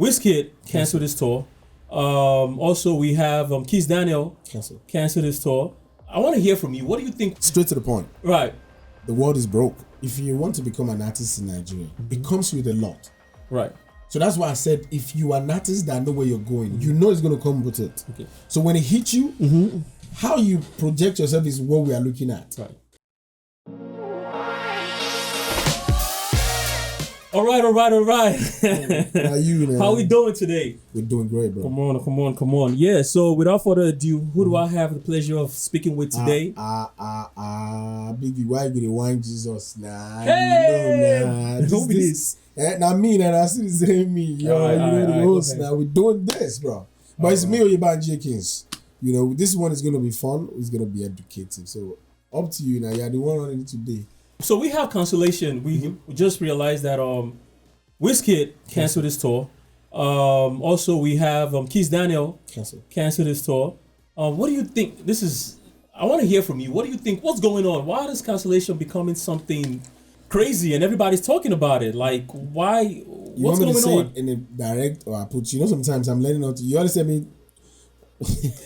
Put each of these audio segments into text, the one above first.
Wizkid canceled his tour. Also, we have Keith Daniel canceled his tour. I want to hear from you. What do you think? Straight to the point. Right. The world is broke. If you want to become an artist in Nigeria, it comes with a lot. Right. So that's why I said, if you are an artist that know where you're going, you know it's going to come with it. Okay. So when it hits you, how you project yourself is what we are looking at. Right. All right. How are you, man? How we doing today? We're doing great, bro. Come on. Yeah, so without further ado, who do I have the pleasure of speaking with today? Biggie, why you gonna whine Jesus? Nah, Hey! you know, nah. Who be this? Now me, and I still the same me. Yo, All right, you know all the right, host okay. now. We're doing this, bro. But it's me or Oyebanji Akins. You know, this one is gonna be fun. It's gonna be educative. So up to you now. You're the one running today. So we have cancellation. We just realized that Wizkid canceled his tour. Also, we have Keith Daniel canceled his tour. What do you think? I want to hear from you. What do you think? What's going on? Why is cancellation becoming something crazy and everybody's talking about it? Like, why? What's going on? You want me to say it in a direct, or I put, you know, sometimes I'm learning how to, you understand me?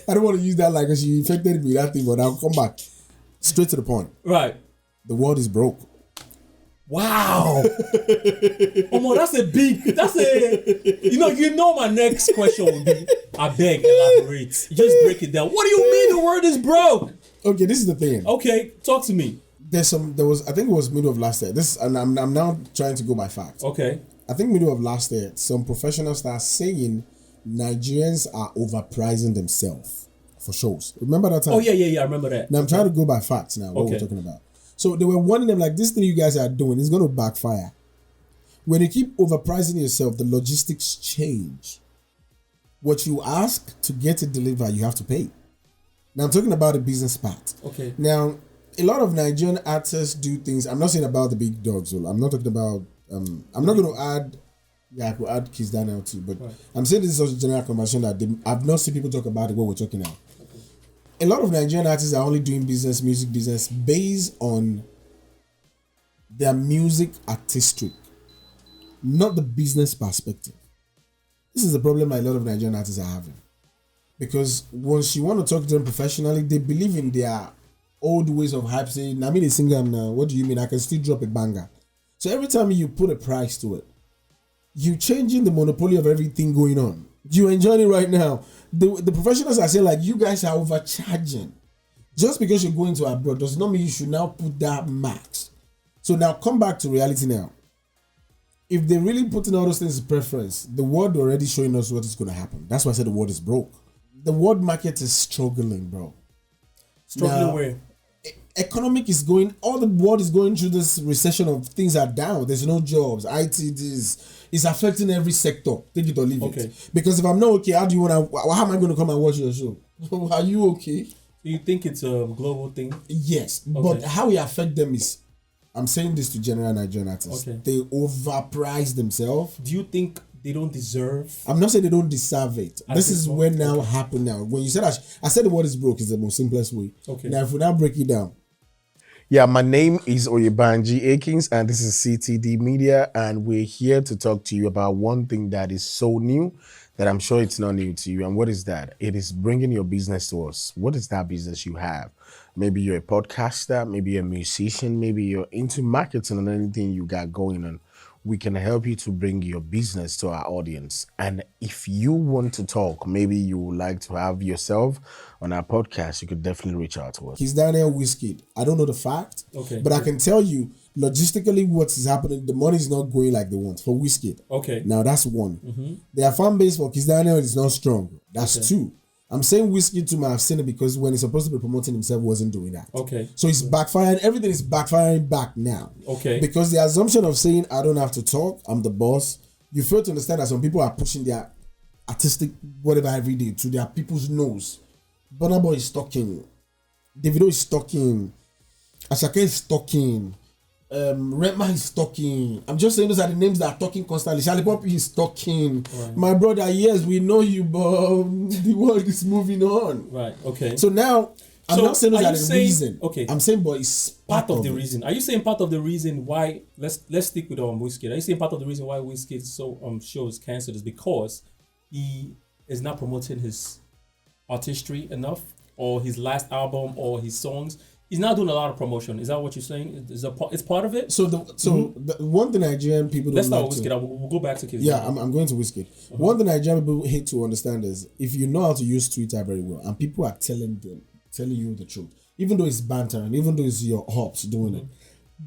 I don't want to use that like, because you infected me with that thing, but I'll come back. Straight to the point. Right. The world is broke. Wow. You know my next question will be, I beg, elaborate. Just break it down. What do you mean the word is broke? Okay, this is the thing. Okay, talk to me. I think it was middle of last year. And I'm now trying to go by facts. Okay. I think middle of last year, some professionals start saying Nigerians are overpricing themselves for shows. Remember that time? Oh yeah, I remember that. Now I'm trying to go by facts now, what we're talking about. So they were warning them like, this thing you guys are doing is going to backfire. When you keep overpricing yourself, the logistics change. What you ask to get it delivered, you have to pay. Now I'm talking about the business part. Okay. Now, a lot of Nigerian artists do things. I'm not saying about the big dogs. I'm not talking about. I'm not going to add. Yeah, I could add Kiss Daniel too, but right. I'm saying this is also a general conversation that I've not seen people talk about it. What we're talking now. Okay. A lot of Nigerian artists are only doing music business based on their music artistry, not the business perspective. This is the problem that a lot of Nigerian artists are having, because once you want to talk to them professionally, they believe in their old ways of hype, saying, I mean a singer now, what do you mean? I can still drop a banger. So every time you put a price to it, you're changing the monopoly of everything going on. You're enjoying it right now. The professionals are saying, like, you guys are overcharging. Just because you're going to abroad does not mean you should now put that max. So now come back to reality now. If they're really putting all those things as preference, the world already showing us what is going to happen. That's why I said the world is broke. The world market is struggling, bro. Struggling where? Economic is going, all the world is going through this recession of things are down. There's no jobs. IT is affecting every sector. Take it or leave it. Because if I'm not okay, how am I going to come and watch your show? Are you okay? You think it's a global thing? Yes. But how it affect them is, I'm saying this to general Nigerian artists. Okay. They overprice themselves. Do you think they don't deserve? I'm not saying they don't deserve it. This is when now happen now. When you said I said the word is broke is the most simplest way. Okay. Now if we now break it down. Yeah, my name is Oyebanji Akins and this is CTD Media, and we're here to talk to you about one thing that is so new that I'm sure it's not new to you. And what is that? It is bringing your business to us. What is that business you have? Maybe you're a podcaster, maybe you're a musician, maybe you're into marketing and anything you got going on. We can help you to bring your business to our audience. And if you want to talk, maybe you would like to have yourself on our podcast, you could definitely reach out to us. He's Daniel Wizkid. I don't know the fact, but I can tell you logistically what is happening. The money is not going like they want for Wizkid. Okay. Now that's one. Their fan base for Kiss Daniel is not strong. That's two. I'm saying Wizkid to have seen it because when he's supposed to be promoting himself, wasn't doing that. Okay. So it's backfiring. Everything is backfiring back now. Okay. Because the assumption of saying, I don't have to talk, I'm the boss, you fail to understand that some people are pushing their artistic whatever every day to their people's nose. Burna Boy is talking. Davido is talking. Asake is talking. Redman is talking. I'm just saying those are the names that are talking constantly. Charlie Poppy is talking. Right. My brother, yes, we know you, but the world is moving on. Right, okay. So now, I'm not saying that is the reason. Okay. I'm saying, but it's part of the reason. Are you saying part of the reason why? Let's stick with wizkid. Are you saying part of the reason why wizkid show is cancelled is because he is not promoting his artistry enough, or his last album, or his songs? He's not doing a lot of promotion. Is that what you're saying? It's part of it? So the one thing Nigerian people don't Let's start like with wizkid. We'll go back to Kids. Yeah, I'm going to wizkid. One thing Nigerian people hate to understand is if you know how to use Twitter very well and people are telling you the truth, even though it's banter and even though it's your hops doing it,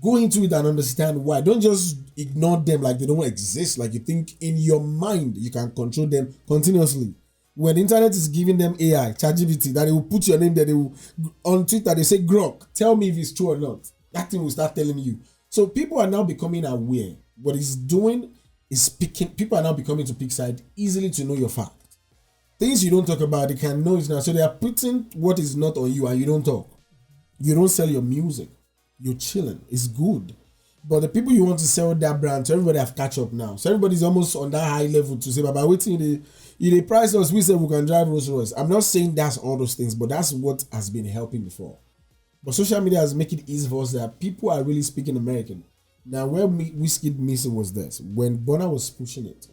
go into it and understand why. Don't just ignore them like they don't exist. Like you think in your mind you can control them continuously. When the internet is giving them AI, ChatGPT, that they will put your name there, they will on Twitter they say Grok, tell me if it's true or not. That thing will start telling you. So people are now becoming aware. What it's doing is picking. People are now becoming to pick side easily to know your fact. Things you don't talk about, they can know it now. So they are putting what is not on you, and you don't talk. You don't sell your music. You're chilling. It's good. But the people you want to sell that brand to, everybody have catch up now. So everybody's almost on that high level to say, but by waiting the price us, we say we can drive Rolls Royce. I'm not saying that's all those things, but that's what has been helping before. But social media has made it easy for us that people are really speaking American. Now, where wizkid missing was this. When Bonner was pushing it,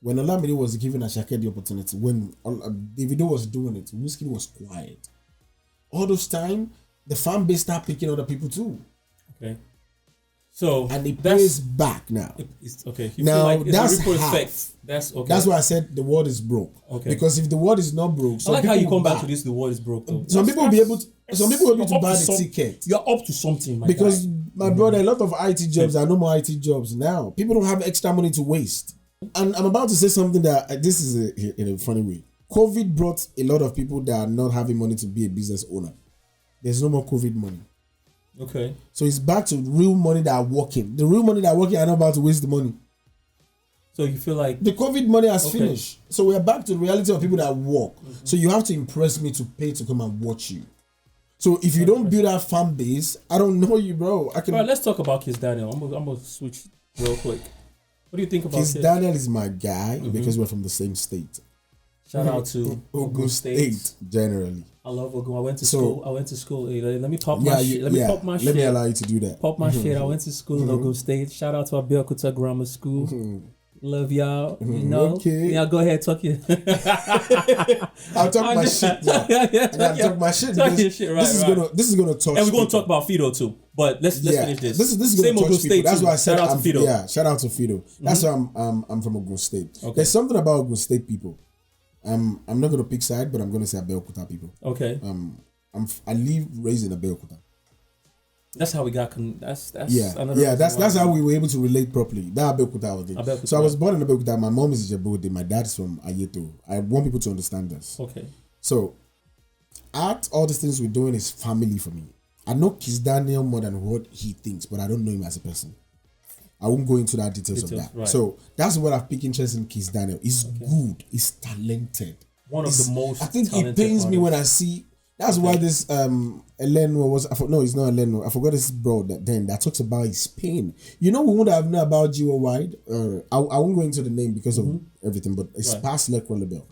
when Olamide was giving Ashake the opportunity, when Davido was doing it, wizkid was quiet. All those time, the fan base started picking other people too. Okay. So and it pays back now. It's okay. You now feel like it's that's a ripple half. effect. That's okay. That's why I said the world is broke. Okay. Because if the world is not broke, I like how you come back to this. The world is broke. Though. Some people will be able to. Some people will be able to buy the ticket. You're up to something, my because guy. My brother, a lot of IT jobs are no more IT jobs now. People don't have extra money to waste. And I'm about to say something that this is in a funny way. COVID brought a lot of people that are not having money to be a business owner. There's no more COVID money. Okay. So it's back to real money that are working. The real money that are working are not about to waste the money. So you feel like the COVID money has finished. So we're back to the reality of people that work. Mm-hmm. So you have to impress me to pay to come and watch you. So if you don't build that fan base, I don't know you, bro. All right, let's talk about Kiss Daniel. I'm gonna switch real quick. What do you think about Kiss Daniel? Is my guy because we're from the same state. Shout out to Ogun State generally. I love Ogun. I went to school. Hey, let me pop my shit. Let me allow you to do that. Pop my shit. I went to school in Ogun State. Shout out to Abeokuta Grammar School. Love y'all. You know. Okay. Yeah, go ahead, talk your. I'll talk my shit. I'll talk my shit. Talk your shit, right? This is gonna touch. And we're gonna talk about Fido too. But let's finish this. This is gonna touch people. That's why I said shout out to Fido. Yeah, shout out to Fido. That's why I'm from Ogun State. Okay. There's something about Ogun State people. I'm not gonna pick side, but I'm gonna say Abeokuta people. Okay. I live raised in Abeokuta. That's how we got. That's how we were able to relate properly. That Abeokuta. So I was born in Abeokuta. My mom is Djibouti. My dad is from Ayeto. I want people to understand this. Okay. So, all these things we're doing is family for me. I know Kiss Daniel more than what he thinks, but I don't know him as a person. I won't go into that details of that. Right. So that's what I've picked interest in Kiss Daniel. He's good. He's talented. One of the most. I think it pains me when I see. That's why this Eleno was. No, it's not Eleno. I forgot this bro that talks about his pain. You know, we would have known about Gio Wide. I won't go into the name because of everything, but it's past Lekron Lebel.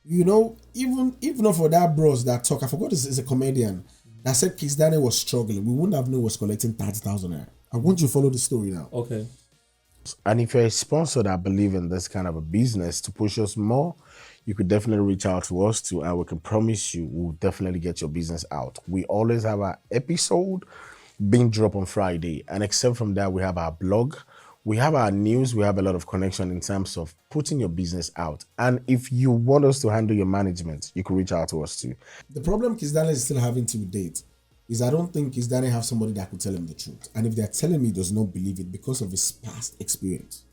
You know, even not for that bros that talk. I forgot this is a comedian that said Kiss Daniel was struggling. We wouldn't have known he was collecting 30,000. I want you to follow the story now. Okay. And if you're a sponsor that believe in this kind of a business to push us more, you could definitely reach out to us too, and we can promise you we'll definitely get your business out. We always have our episode being dropped on Friday, and except from that, we have our blog, we have our news, we have a lot of connection in terms of putting your business out. And if you want us to handle your management, you can reach out to us too. The problem Kiss Daniel is still having to date is I don't think Kiss Daniel have somebody that could tell him the truth. And if they're telling me he does not believe it because of his past experience.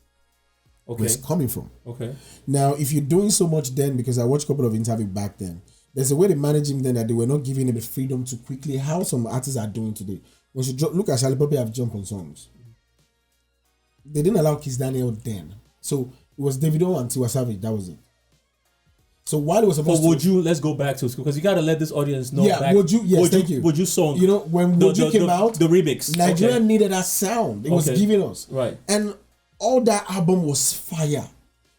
Okay. Where it's coming from. Okay. Now, if you're doing so much then, because I watched a couple of interviews back then, there's a way they manage him then that they were not giving him the freedom to quickly, how some artists are doing today. When you look at Charlie Poppy have jumped on songs. They didn't allow Kiss Daniel then. So it was Davido and Tiwa Savage, that was it. So while it was supposed to... let's go back to school, because you got to let this audience know. Yeah, thank you. Would you song? You know, when Would You came out, the remix. Nigeria needed that sound. It was giving us. Right. And all that album was fire.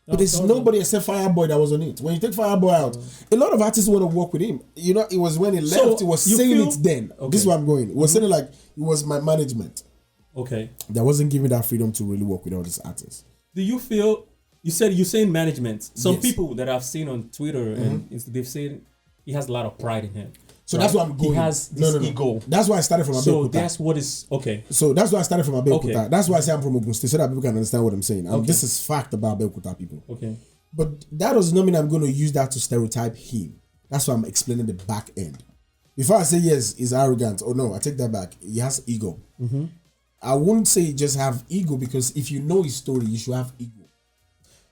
But there's nobody except Fireboy that was on it. When you take Fireboy out, a lot of artists want to work with him. You know, it was when he left, he was saying it then. Okay. This is where I'm going. He was saying it like it was my management. Okay. That wasn't giving that freedom to really work with all these artists. Do you feel, you're saying management. Some people that I've seen on Twitter and they've said he has a lot of pride in him. So that's what I'm going. He has this ego. That's why I started from Abeokuta. So that's what is okay. So that's why I started from Abeokuta. Okay. That's why I say I'm from Ogun State, so that people can understand what I'm saying. And this is fact about Abeokuta people. Okay. But that does not mean I'm going to use that to stereotype him. That's why I'm explaining the back end. Before I say yes, he's arrogant. Oh no, I take that back. He has ego. I wouldn't say he just have ego, because if you know his story, you should have ego.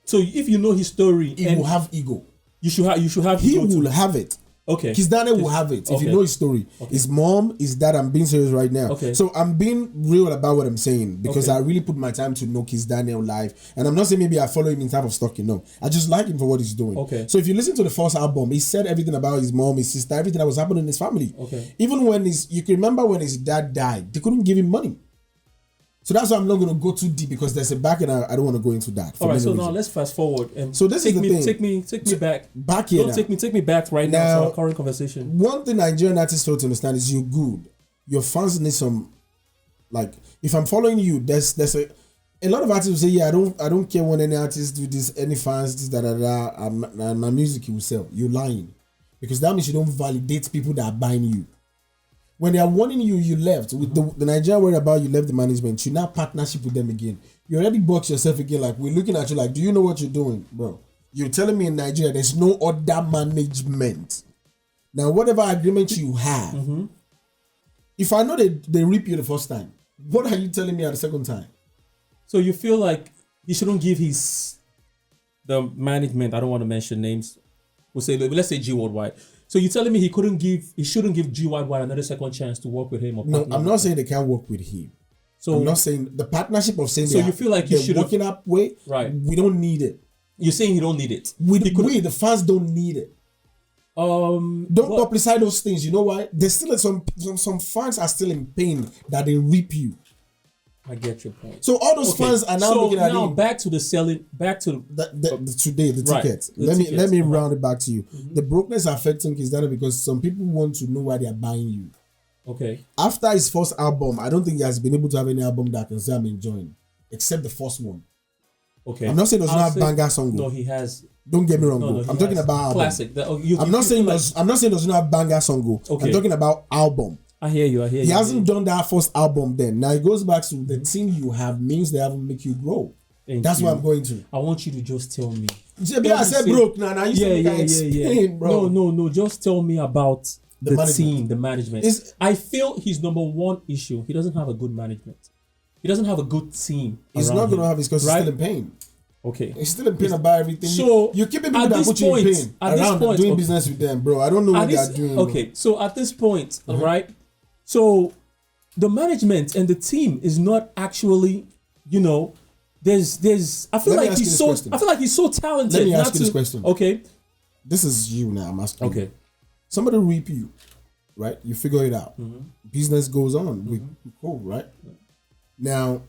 So if you know his story, he will have ego. You should have. He will have it. Okay. His dad will have it. If you know his story. His mom, his dad, I'm being serious right now. Okay. So I'm being real about what I'm saying, because I really put my time to know Kiss Daniel live. And I'm not saying maybe I follow him in type of stock, no. I just like him for what he's doing. Okay. So if you listen to the first album, he said everything about his mom, his sister, everything that was happening in his family. Okay. Even when you can remember when his dad died, they couldn't give him money. So that's why I'm not going to go too deep, because there's a back and I don't want to go into that. All right, so now let's fast forward. And so this is the thing. Take me back. Back here. Take me back right now to our current conversation. One thing Nigerian artists fail to understand is you're good. Your fans need some, like, if I'm following you, there's a lot of artists will say, yeah, I don't care when any artist do this, any fans, this, and my music will sell. You're lying. Because that means you don't validate people that are buying you. When they are warning you, you left. With the Nigerian worry about you left the management, you now partnership with them again. You already box yourself again. Like, we're looking at you like, do you know what you're doing, bro? You're telling me in Nigeria there's no other management. Now, whatever agreement you have, if I know they rip you the first time, what are you telling me at the second time? So you feel like he shouldn't give the management, I don't want to mention names, let's say G Worldwide. So you're telling me he shouldn't give G Worldwide another second chance to work with him? No, I'm not saying they can't work with him. So I'm not saying the partnership of saying. So you feel like you should working up way, right? We don't need it. You're saying he don't need it. We the fans don't need it. Don't publicize those things. You know why? There's still some fans are still in pain that they rip you. I get your point. So all those fans are now looking at him. Back to the selling. Back to the right, tickets. The let tickets. me round it back to you. The brokenness affecting Kiss Daniel because some people want to know why they are buying you. Okay. After his first album, I don't think he has been able to have any album that I can say I'm enjoying, except the first one. Okay. I'm not saying does not have banger song. No, he has. Don't get me wrong. I'm talking about classic. I'm not saying does not have banger song. Okay. I'm talking about album. I hear you. He hasn't done that first album then. Now it goes back to the team you have means they haven't make you grow. That's what I'm going to. I want you to just tell me. I said broke now. You said explain, bro. No. Just tell me about the team, the management. I feel his number one issue. He doesn't have a good management. He doesn't have a good team. He's not going to have it because he's still in pain. Okay. He's still in pain about everything. So you're keeping people that put you in pain around doing business with them, bro. I don't know what they're doing. Okay. So at this point, right? So the management and the team is not actually, there's I feel like he's so talented. Let me ask you this question. Okay. This is you now, I'm asking. Okay. You. Somebody rip you, right? You figure it out. Business goes on. We cool, right? Now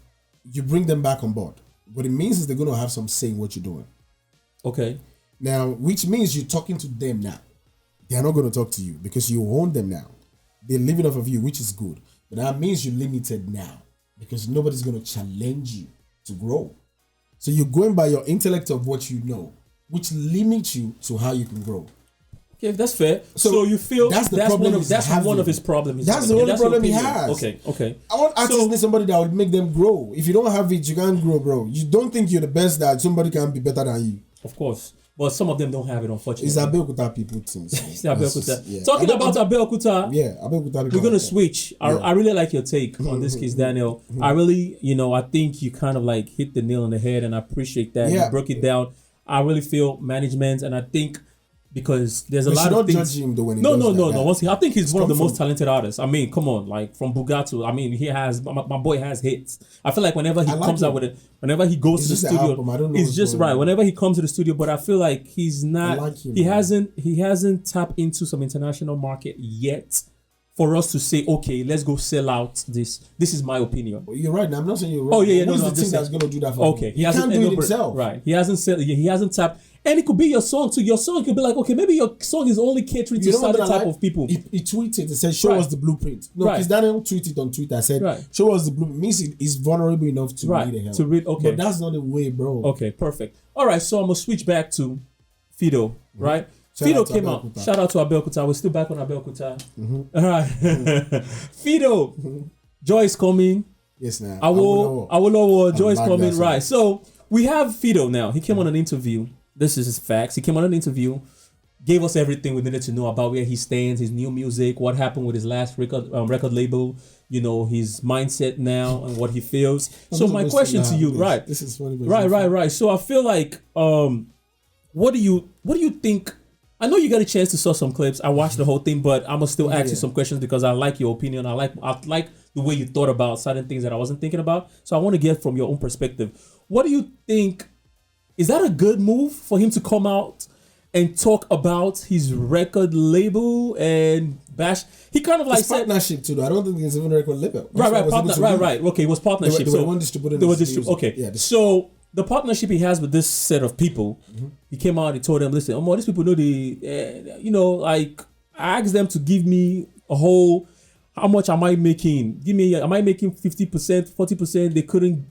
you bring them back on board. What it means is they're gonna have some say in what you're doing. Okay. Now, which means you're talking to them now. They're not gonna talk to you because you own them now. They're living off of you, which is good. But that means you're limited now because nobody's going to challenge you to grow. So you're going by your intellect of what you know, which limits you to how you can grow. Okay, that's fair. So you feel that's one of his problems. That's the only problem he has. Okay. I want artists need somebody that will make them grow. If you don't have it, you can't grow, bro. You don't think you're the best that somebody can be better than you. Of course. But some of them don't have it, unfortunately. It's Abeokuta people things. It's Abeokuta. Yeah. Talking about Abeokuta, Abeokuta people. We're gonna switch. I really like your take on this case, Daniel. I really, I think you kind of like hit the nail on the head, and I appreciate that. You broke it down. I really feel management, and I think because there's a lot of things. Judge him though when he no. I think he's one of the most talented artists. I mean, come on, like from Bugatti. I mean, he has my boy has hits. I feel like whenever he comes out with it, whenever he goes to the studio, it's just right. Whenever he comes to the studio, but I feel like he's not. He hasn't tapped into some international market yet for us to say, okay, let's go sell out this. This is my opinion. You're right. Now, I'm not saying you're wrong. Oh yeah, Who's no, the team that's going to do that for okay, him? He can't do it himself. Right. He hasn't tapped. And it could be your song too. Your song could be like, okay, maybe your song is only catering to certain type of people. He tweeted, he said, show us the blueprint. No, because Daniel tweeted on Twitter, said, show us the blueprint. Means he's vulnerable enough to need the help. Okay. But that's not the way, bro. Okay, perfect. All right, so I'm going to switch back to Fido, right? Fido came out. Shout out to Abeokuta. We're still back on Abeokuta. All right. Fido, Joy is coming. Yes, now. Awolowo, Joy is coming. Right. So we have Fido now. He came on an interview. This is his facts. He came on an interview, gave us everything we needed to know about where he stands, his new music, what happened with his last record label, you know, his mindset now and what he feels. So my question to you, right? This is funny. Right. So I feel like, what do you think? I know you got a chance to saw some clips. I watched the whole thing, but I'm gonna still ask you some questions because I like your opinion. I like the way you thought about certain things that I wasn't thinking about. So I want to get from your own perspective. What do you think? Is that a good move for him to come out and talk about his record label and bash? He kind of like it's partnership too. I don't think it's even a record label. Right. Okay, it was partnership. They were one distributor. Okay, yeah, so the partnership he has with this set of people, he came out and told them, listen, these people know like I asked them to give me a whole, how much am I making? Am I making 50%, 40%? They couldn't,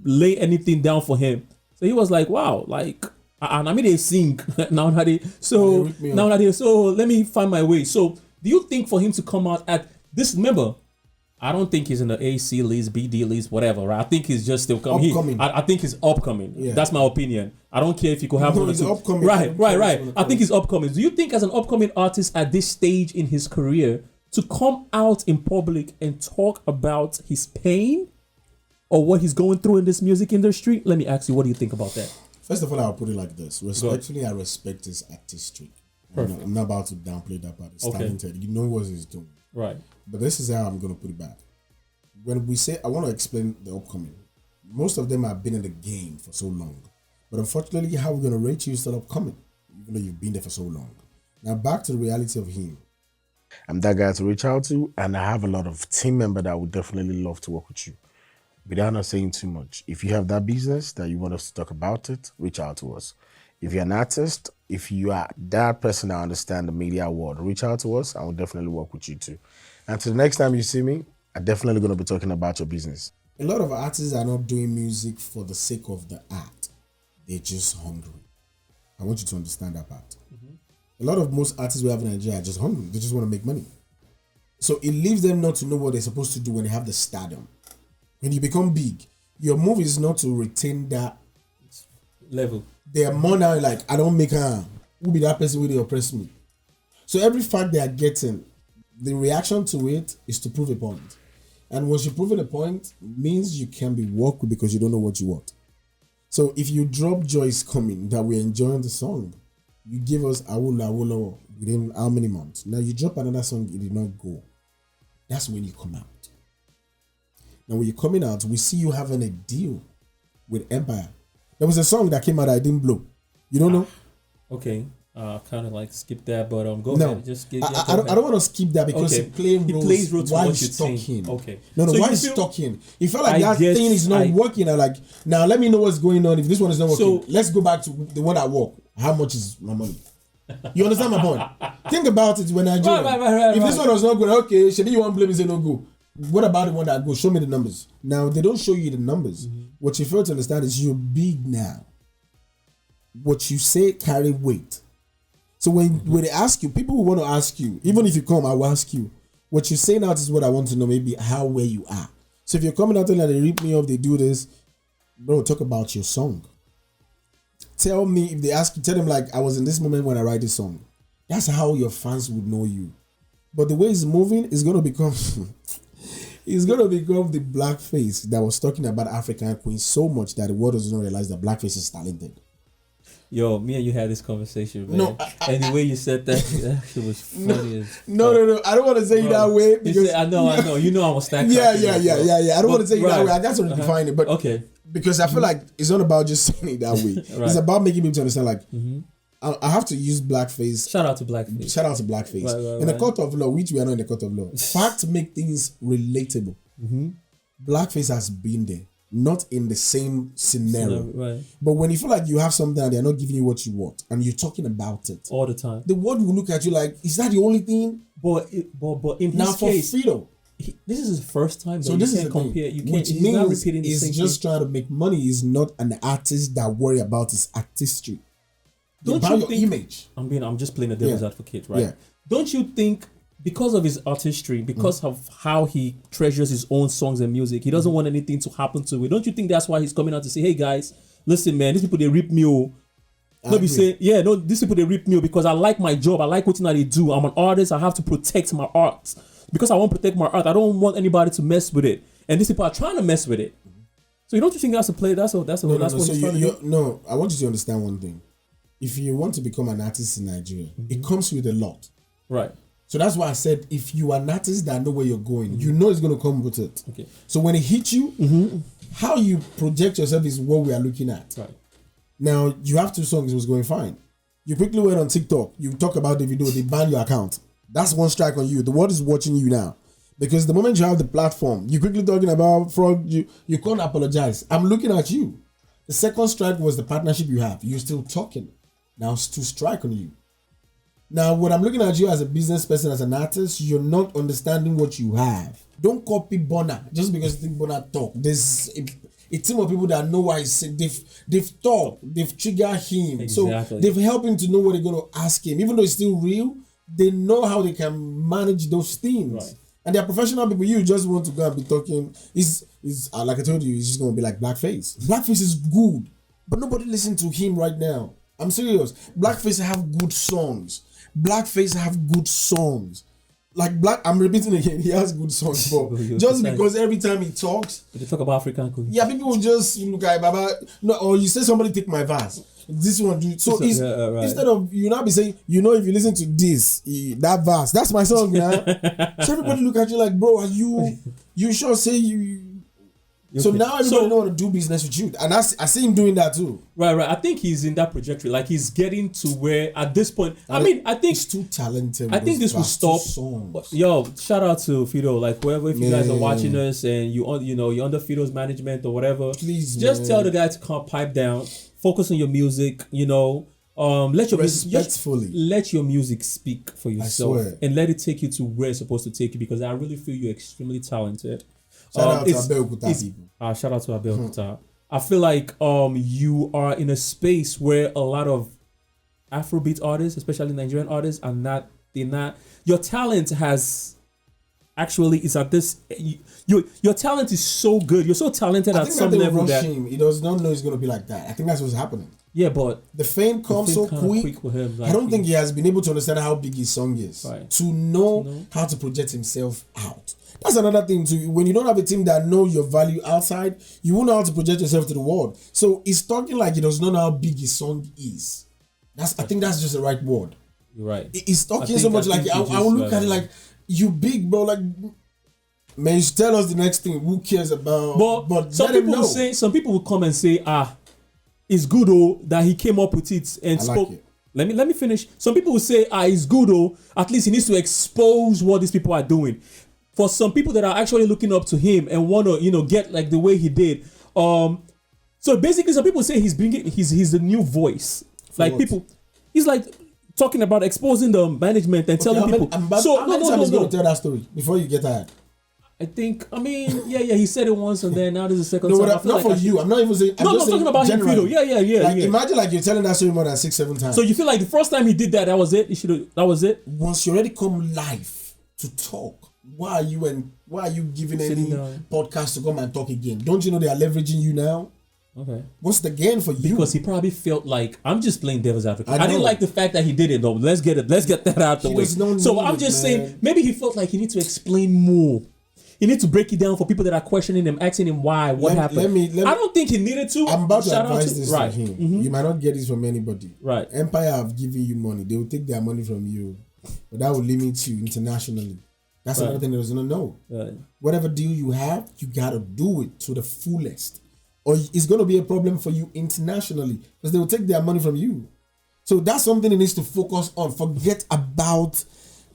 lay anything down for him. So he was like, wow, like, and I mean, they sing now that so let me find my way. So do you think for him to come out at this, remember, I don't think he's in the AC list, BD list, whatever, right? I think he's just still coming. I think he's upcoming. Yeah. That's my opinion. I don't care if you could have one or two. Upcoming. Right. I think he's upcoming. Do you think as an upcoming artist at this stage in his career to come out in public and talk about his pain or what he's going through in this music industry? Let me ask you, what do you think about that? First of all, I'll put it like this. Respectfully, I respect his artistry. I'm not about to downplay that part. He's talented. You know what he's doing. Right. But this is how I'm going to put it back. When we say, I want to explain the upcoming, most of them have been in the game for so long. But unfortunately, how we're going to rate you is still upcoming, even though you've been there for so long. Now, back to the reality of him. I'm that guy to reach out to, and I have a lot of team members that would definitely love to work with you. Without not saying too much, if you have that business that you want us to talk about it, reach out to us. If you're an artist, if you are that person that understands the media world, reach out to us. I will definitely work with you too. And to the next time you see me, I'm definitely going to be talking about your business. A lot of artists are not doing music for the sake of the art. They're just hungry. I want you to understand that part. A lot of most artists we have in Nigeria are just hungry. They just want to make money. So it leaves them not to know what they're supposed to do when they have the stardom. When you become big, your move is not to retain that level. They are more now like, I don't make who be that person who they oppress me. So every fact they are getting, the reaction to it is to prove a point. And once you prove a point, means you can be worked with because you don't know what you want. So if you drop Joy is Coming, that we're enjoying the song, you give us Awolowo within how many months? Now you drop another song, it did not go. That's when you come out. Now when you're coming out, we see you having a deal with Empire. There was a song that came out that I didn't blow. You don't know? Okay. Kind of like skip that, but go ahead. Just I don't want to skip that because he plays roles while he's talking. Okay. No, so why he's talking? He felt like that thing is not working. I'm like, now let me know what's going on. If this one is not working, so let's go back to the one that worked. How much is my money? You understand my point? Think about it when I join. If this one was not good, okay, should you want to blame me say no go? What about the one that goes? Show me the numbers. Now they don't show you the numbers. What you fail to understand is you're big now. What you say carry weight. So when they ask you, people will want to ask you, even if you come, I will ask you. What you say now is what I want to know, maybe how where you are. So if you're coming out and they rip me off, they do this, bro, talk about your song. Tell me, if they ask you, tell them like, I was in this moment when I write this song. That's how your fans would know you. But the way it's moving is going to become, it's going to become the blackface that was talking about African queens so much that the world doesn't realize that blackface is talented. Yo, me and you had this conversation, man. No, and the way you said that shit was funny as No. I don't want to say it that way because I know. You know I was stacking. Yeah. I don't want to say it that way. I got to define it, but okay. Because I feel like it's not about just saying it that way. Right. It's about making people to understand. Like, I have to use blackface. Shout out to blackface. Right, in the court of law, which we are not in the court of law. Fact make things relatable. Blackface has been there, not in the same scenario. Right. But when you feel like you have something and they're not giving you what you want, and you're talking about it all the time, the world will look at you like, is that the only thing? But in now his for case, Fido, this is his first time. So this is the compare. thing, You can't. which He's not means repeating the same he's just thing. trying to make money. He's not an artist that worry about his artistry. Don't about you your think? Image. I'm just playing the devil's advocate, right? Yeah. Don't you think because of his artistry, because of how he treasures his own songs and music, he doesn't want anything to happen to it? Don't you think that's why he's coming out to say, "Hey guys, listen, man, these people they rip me." No, be saying, yeah, no, these people they rip me because I like my job, I like what they do. I'm an artist, I have to protect my art. Because I want to protect my art, I don't want anybody to mess with it. And these people are trying to mess with it. So you don't think that's a play? That's what So he's trying to do. No, I want you to understand one thing. If you want to become an artist in Nigeria, it comes with a lot. Right. So that's why I said, if you are an artist that know where you're going, you know it's going to come with it. Okay. So when it hits you, how you project yourself is what we are looking at. Right. Now, you have 2 songs, it was going fine. You quickly went on TikTok, you talk about the video, they ban your account. That's 1 strike on you. The world is watching you now. Because the moment you have the platform, you're quickly talking about fraud, you can't apologize. I'm looking at you. The 2nd strike was the partnership you have. You're still talking. Now it's 2 strike on you. Now, what I'm looking at you as a business person, as an artist, you're not understanding what you have. Don't copy Bonner just because you think Bonner talk. There's a team of people that know why he said they've talked, they've triggered him. Exactly. So they've helped him to know what they're going to ask him. Even though it's still real, they know how they can manage those things. Right. And they're professional people. You just want to go and be talking. Is like I told you, it's just going to be like blackface. Blackface is good, but nobody listen to him right now. I'm serious. Blackface have good songs. Blackface have good songs. Like I'm repeating again, he has good songs, but just because every time he talks, they talk about African culture. Yeah, people will just look at Baba. No, or you say somebody take my verse. This one do so. Right. Instead of you now be saying, if you listen to this, that verse, that's my song now. So everybody look at you like, bro, are you sure say you? So now everybody don't want to do business with you, and I see him doing that too. Right. I think he's in that trajectory. Like he's getting to where at this point. I think he's too talented. I think this will stop. Yo, shout out to Fido. Like whoever, if you guys are watching us and you're under Fido's management or whatever, please just tell the guy to come pipe down. Focus on your music. Let your respectfully let your music speak for yourself and let it take you to where it's supposed to take you. Because I really feel you're extremely talented. Shout out to Abeokuta people. Shout out to Abeokuta. I feel like you are in a space where a lot of Afrobeat artists, especially Nigerian artists, your talent has actually is at this. Your talent is so good. You're so talented at some level that he does not know it's going to be like that. I think that's what's happening. Yeah, but the fame comes so quick with him, I don't think he has been able to understand how big his song is to know how to project himself out. That's another thing too. When you don't have a team that know your value outside, you won't know how to project yourself to the world. So he's talking like he does not know how big his song is. I think that's just the right word. You're right. He's talking so much like I will look at it like, you big bro, like, man, you should tell us the next thing. Who cares about? But some people will come and say, it's good that he came up with it and spoke. Like it. Let me finish. Some people will say, it's good at least he needs to expose what these people are doing. For some people that are actually looking up to him and want to, get like the way he did. So basically, some people say he's the new voice. Like people, he's like talking about exposing the management and telling people. So no. Going to tell that story before you get tired. I think. He said it once and then now there's a second time. No, not for you. I'm not even saying. I'm talking about him, Fido. Yeah. Imagine like you're telling that story more than 6-7 times. So you feel like the first time he did that was it? That was it. Once you already come live to talk, why are you giving any podcast to come and talk again? Don't you know they are leveraging you now? Okay. What's the gain for you? Because he probably felt like I'm just playing devil's advocate. I didn't like the fact that he did it though. Let's get that out the way. So I'm just saying maybe he felt like he needs to explain more. He needs to break it down for people that are questioning him, asking him why, what happened. I don't think he needed to. I'm about to advise this to him. Mm-hmm. You might not get this from anybody. Right. Empire have given you money. They will take their money from you, but that will limit you internationally. That's another thing that does not know. Right. Whatever deal you have, you gotta do it to the fullest, or it's gonna be a problem for you internationally because they will take their money from you. So that's something he needs to focus on. Forget about.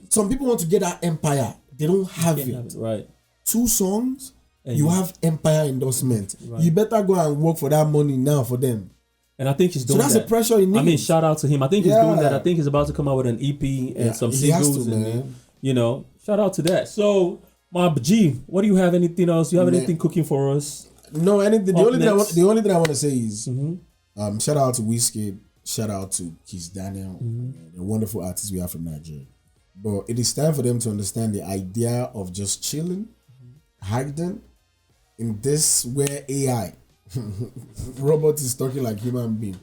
Some people want to get that empire. They don't have it. Right. 2 songs, And you have empire endorsement. Right. You better go and work for that money now for them. And I think he's doing that. So that's the pressure he needs. I mean, shout out to him. I think he's doing that. I think he's about to come out with an EP and some he has singles. to, and, man. you know, shout out to that. So, my G, what do you have? Anything else? Do you have anything cooking for us? No, anything. The only thing I want to say is, Mm-hmm. shout out to Wizkid, shout out to Kiss Daniel, the wonderful artists we have from Nigeria. But it is time for them to understand the idea of just chilling, hiding in this where AI, robot is talking like human being.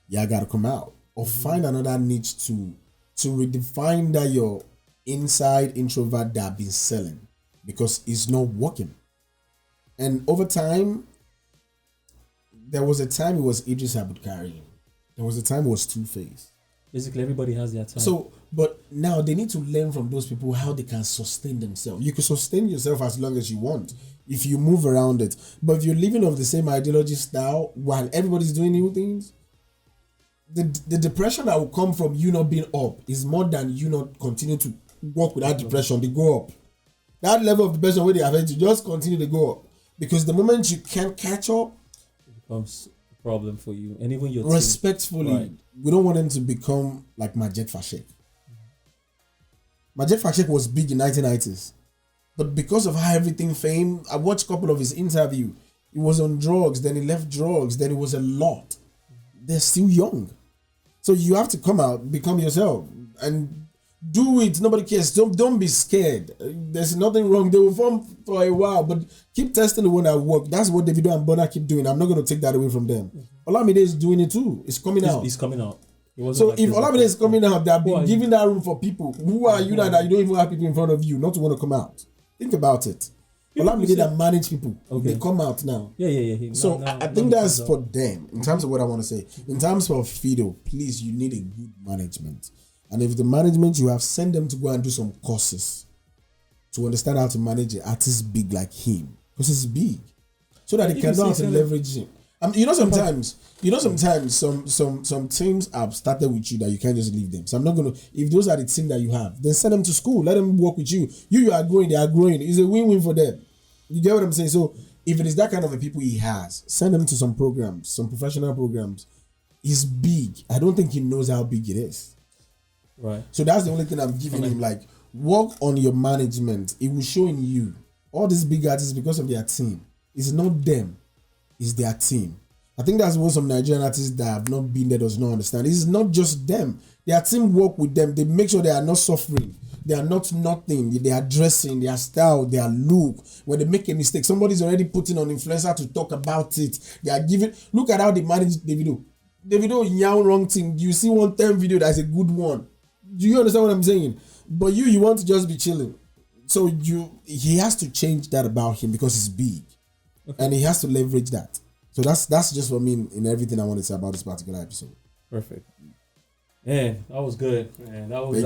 Yeah, I gotta come out or find another niche to redefine that your inside introvert that been selling because it's not working. And over time, there was a time it was Idris Abdulkarim. There was a time it was Two-Face. Basically, everybody has their time. So, but now they need to learn from those people how they can sustain themselves. You can sustain yourself as long as you want if you move around it. But if you're living off the same ideology style while everybody's doing new things, the depression that will come from you not being up is more than you not continue to work with that depression. They go up. That level of depression where they affect you, just continue to go up. Because the moment you can't catch up, it becomes a problem for you. And even your respectfully, right. We don't want them to become like Majek Fashek. Majek Fashek was big in 1990s. But because of how everything fame, I watched a couple of his interview. He was on drugs, then he left drugs, then it was a lot. They're still young. So you have to come out, become yourself, and do it. Nobody cares. Don't be scared. There's nothing wrong. They will form for a while, but keep testing the one that work. That's what Davido and Burna keep doing. I'm not going to take that away from them. Olamide is doing it too. It's coming out. He's coming out. So like if Olamide is coming out, they've been giving that room for people. Who are you now that you don't even have people in front of you not to want to come out? Think about it. Olamide that manage people. Okay. They come out now. Yeah. So I think that's for them. In terms of what I want to say. In terms of Fido, please, you need a good management. And if the management you have, send them to go and do some courses to understand how to manage an artist big like him. Because it's big. So that they can know how to leverage him. Sometimes some teams have started with you that you can't just leave them. So I'm not gonna, if those are the team that you have, then send them to school, let them work with you. You are growing, they are growing. It's a win-win for them. You get what I'm saying? So if it is that kind of a people he has, send them to some programs, some professional programs. He's big. I don't think he knows how big it is. Right. So that's the only thing I'm giving him. Like, work on your management. It will show in you. All these big artists, because of their team. It's not them. It's their team. I think that's what some Nigerian artists that have not been there does not understand. It's not just them. Their team work with them. They make sure they are not suffering. They are not nothing. They are dressing, their style, their look. When they make a mistake, somebody's already putting on influencer to talk about it. They are giving. Look at how they manage Davido. Davido young wrong thing. You see 1 video that's a good one. Do you understand what I'm saying? But you want to just be chilling. So he has to change that about him because he's big. Okay. And he has to leverage that. So that's just for me in everything I want to say about this particular episode. Perfect. Man, that was good. Man, that was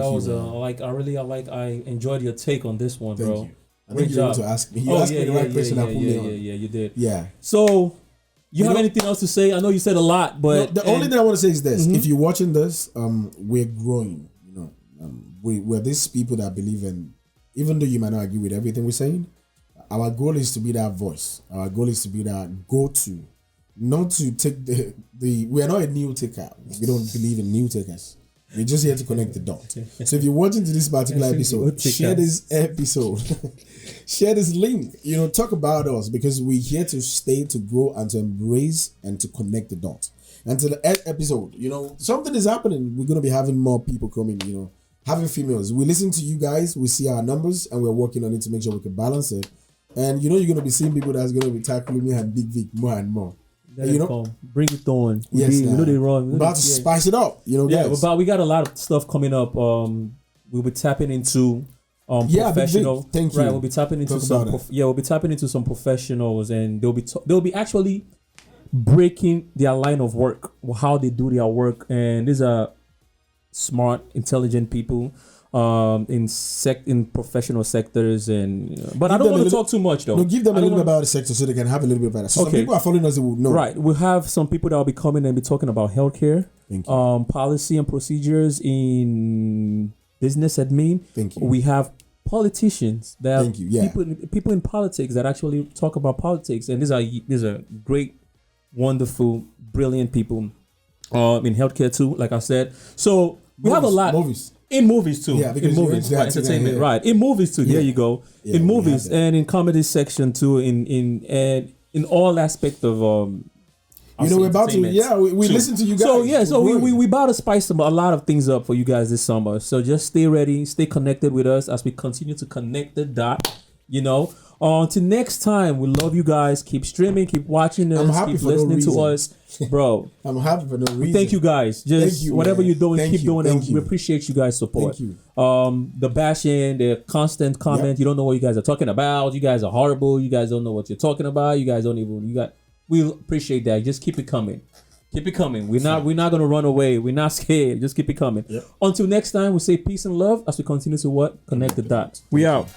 I enjoyed your take on this one, bro. Thank you. I think you were to ask me. You asked me the right question I put me on. Yeah, you did. Yeah. So you have anything else to say? I know you said a lot, but the only thing I want to say is this: if you're watching this, we're growing. We're these people that believe in, even though you might not agree with everything we're saying, our goal is to be that voice. Our goal is to be that go-to, not to take the. We are not a new taker. We don't believe in new takers. We're just here to connect the dots. So if you're watching to this particular episode, share this episode, share this link. Talk about us because we're here to stay, to grow, and to embrace and to connect the dots. Until the episode, something is happening. We're gonna be having more people coming. Having females. We listen to you guys. We see our numbers, and we're working on it to make sure we can balance it. And you're gonna be seeing people that's gonna be tackling me and Big Vic more and more. Bring it on. Yes, we know they wrong. We're about to spice it up. Guys. But we got a lot of stuff coming up. We'll be tapping into professional. Thank you. Right, we'll be tapping into we'll be tapping into some professionals, and they'll be actually breaking their line of work, how they do their work, and these are smart, intelligent people. in professional sectors, but I Give don't them want a to little- talk too much though. No, give them I a don't little bit wanna- about the sector so they can have a little bit about it. So some Okay. people are following us, they will know. Right, we have some people that will be coming and be talking about healthcare, Thank you. policy and procedures in business admin. Thank you. We have politicians that Thank you, yeah. people in politics that actually talk about politics, and these are great, wonderful, brilliant people in healthcare too. Like I said, so we have a lot Movies. in movies too. Yeah, because in you movies, went right, to that, entertainment, yeah. right? In movies too. Yeah. There you go. Yeah, In we movies have that. and in comedy section too. In all aspect of You know, we're about to, entertainment we too. listen to you guys. So yeah, so We're we growing. about to spice a lot of things up for you guys this summer. So just stay ready, stay connected with us as we continue to connect the dot. You know, until next time, we love you guys. Keep streaming, keep watching us, happy keep for no listening to reason. us, bro. I'm happy for no reason. Thank you guys. Just Thank you, whatever man. you're doing, Thank keep you, doing it. thank We you. appreciate you guys' support. Thank you. The bashing, the constant comment. Yep. You don't know what you guys are talking about. You guys are horrible. You guys don't know what you're talking about. You guys don't even. We appreciate that. Just keep it coming. Keep it coming. We're not gonna run away. We're not scared. Just keep it coming. Yep. Until next time, we say peace and love as we continue to connect the dots. We out.